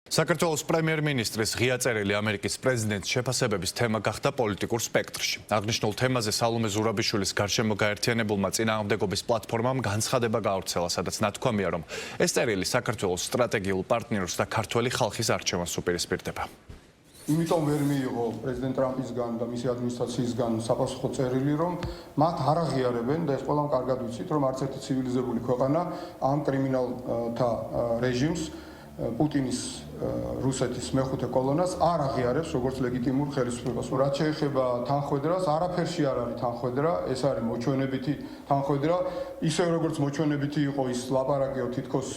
საქართველოს პრემიერ-მინისტრის ღია წერილი ამერიკის პრეზიდენტის შეფასებების თემა გახდა პოლიტიკურ სპექტრში. აღნიშნულ თემაზე სალომე ზურაბიშვილის გარშემო გაერთიანებულმა წინააღმდეგობის პლატფორმამ განცხადება გაავრცელა, სადაც ნათქვამია, რომ ეს წერილი საქართველოს სტრატეგიულ პარტნიორს და ქართველი ხალხის არჩევანს უპირისპირდება. იმიტომ ვერ მიიღო პრეზიდენტ ტრამპისგან და მისი ადმინისტრაციისგან საპასუხო წერილი, რომ მათ არ აღიარებენ და ეს ყველამ კარგად ვიცით, რომ არც ერთი ცივილიზებული ქვეყანა ამ კრიმინალთა რეჟიმს პუტინის რუსეთის მეხუთე კოლონას არ აღიარებს როგორც ლეგიტიმურ ხელისუფლებას. რაც შეეხება თანხმედრას, არაფერში არ არის თანხმედრა, ეს არის მოჩვენებითი თანხმედრა, ისე როგორც მოჩვენებითი იყო ის ლაპარაკიო თითქოს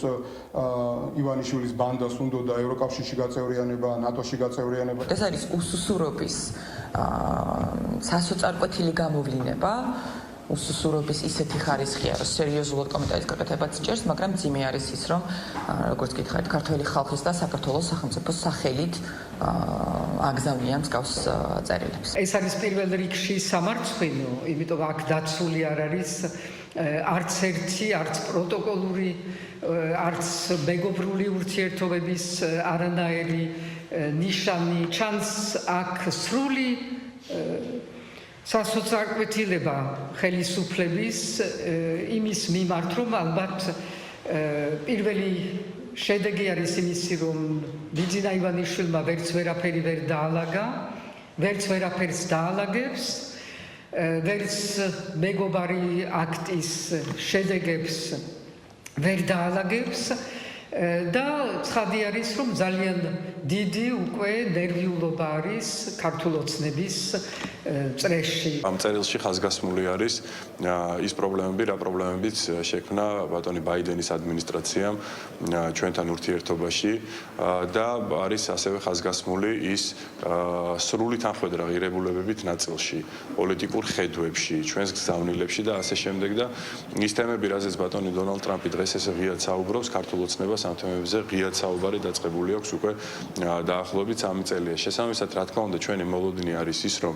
ივანიშვილის ბანდას უნდოდა ევროკავშირში გაწევრიანება, ნატოში გაწევრიანება. ეს არის უსუსურობის სასოწარკვეთილი გამოვლინება. უსუსურობის ისეთი ხარისხია, რომ სერიოზულად კომენტარის გაკეთებაც ჭერს, მაგრამ ძიმე არის ის, რომ როგორც გითხარით, ქართველი ხალხის და საქართველოს სახელმწიფოს სახელით აგზავნიან მსგავს წერილებს. ეს არის პირველ რიგში სამარცხვინო, იმიტომ აქ დაცული არ არის არც ერთი, არც პროტოკოლური, არც მეგობრული ურთიერთობების არანაირი ნიშანი. ჩანს აქ სრული სასოწარკვეთილება ხელისუფლების იმის მიმართ, რომ ალბათ პირველი შედეგი არის იმისი, რომ ბიძინა ივანიშვილმა ვერც ვერაფერი ვერ დაალაგა, ვერც ვერაფერს დაალაგებს, ვერც მეგობარი აქტის შედეგებს ვერ დაალაგებს და ცხადი არის, რომ ძალიან დიდი უკვე ნერვიულობა არის ქართულ ოცნების წრეში. ამ წერილში ხაზგასმული არის ის პრობლემები, რა პრობლემებიც შექმნა ბატონი ბაიდენის ადმინისტრაციამ ჩვენთან ურთიერთობაში და არის ასევე ხაზგასმული ის სრული თანხმედრა ღირებულებებით ნაწილში, პოლიტიკურ ხედვებში, ჩვენს გზავნილებში და ასე შემდეგ და ის თემები, რაზეც ბატონი დონალდ ტრამპი დღეს ესე ღიად საუბრობს, ქართულ ოცნებას ამ თემებზე ღიად საუბარი დაწყებული აქვს უკვე დაახლოებით 3 წელია. შესაბამისად, რა თქმა უნდა, ჩვენი მოლოდინი არის ის, რომ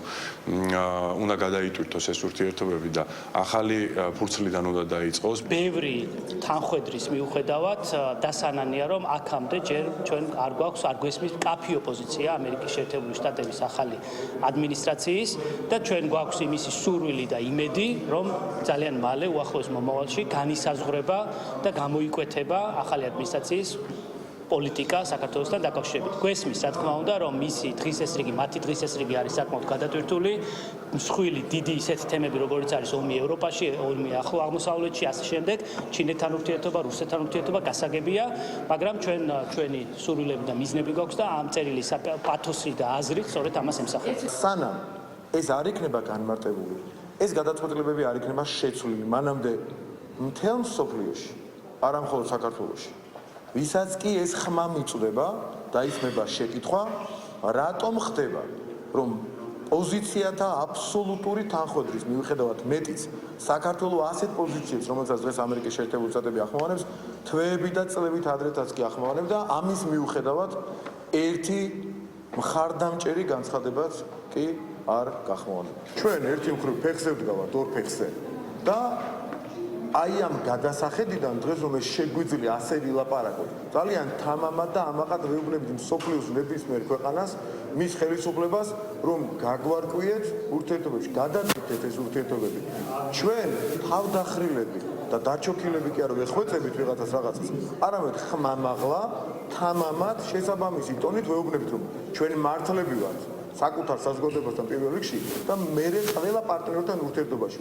უნდა გადაიტვირთოს ეს ურთიერთობები და ახალი ფურცლიდან უნდა დაიწყოს. ბევრი თანხმედრის მიუხედავად დასანანია, რომ აქამდე ჯერ ჩვენ არ გვაქვს, არ გვესმის მკაფიო ოპოზიცია ამერიკის შეერთებული შტატების ახალი ადმინისტრაციის და ჩვენ გვაქვს იმისი სურვილი და იმედი, რომ ძალიან მალე უახლოეს მომავალში განისაზღვრება და გამოიკვეთება ახალი ადმინისტრაციის პოლიტიკა საქართველოსთან დაკავშირებით. გვესმის, რა თქმა უნდა, რომ მისი დღისესრიგი, მათი დღისესრიგი არის საკმაოდ გადატვირთული, მსხვილი დიდი ისეთი თემები, როგორც არის ომი ევროპაში, ომი ახლო აღმოსავლეთში, ასე შემდეგ, ჩინეთთან ურთიერთობა, რუსეთთან ურთიერთობა გასაგებია, მაგრამ ჩვენი სურვილები და მიზნები გვაქვს და ამ წერილის პათოსი და აზრით სწორედ ამას ემსახურება. სანამ ეს არ იქნება განმარტებული, ეს გადაწყვეტილებები არ იქნება შეცვლილი, მანამდე მთელ მსოფლიოში, არა მხოლოდ საქართველოში. ვისაც კი ეს ხმა მიწვდება, დაისმება შეკითხვა, რატომ ხდება, რომ პოზიციათა აბსოლუტური თანხმედრის მიუხედავად მეტიც საქართველოს ასეთ პოზიციებს, რომელსაც დღეს ამერიკის შეერთებული შტატები ახმოვანებს, თვეებით და წლებით ადრეც კი ახმოვანებს და ამის მიუხედავად ერთი მხარდამჭერი განცხადებაც კი არ გახმოვანებს. ჩვენ ერთი მხრივ ფეხზე ვდგავართ ორ ფეხზე და აი ამ გადასახედიდან დღეს რომ ეს შეგვიძლია ასე ვილაპარაკოთ, ძალიან თამამად და ამაყად ვეუბნებით მსოფლიოს ნებისმიერ ქვეყანას, მის ხელისუფლებას, რომ გაგვარკვიეთ ურთიერთობებში, გადაწყვეტეთ ეს ურთიერთობები. ჩვენ თავდახრილები და დაჩოქილები კი არ ვეხვეწებით ვიღაცას რაღაცას, არამედ ხმამაღლა, თამამად შესაბამისი ტონით ვეუბნებით, რომ ჩვენი მართლები ვართ საკუთარ საზოგადოებასთან პირველ რიგში და მერე ყველა პარტნიორთან ურთიერთობაში.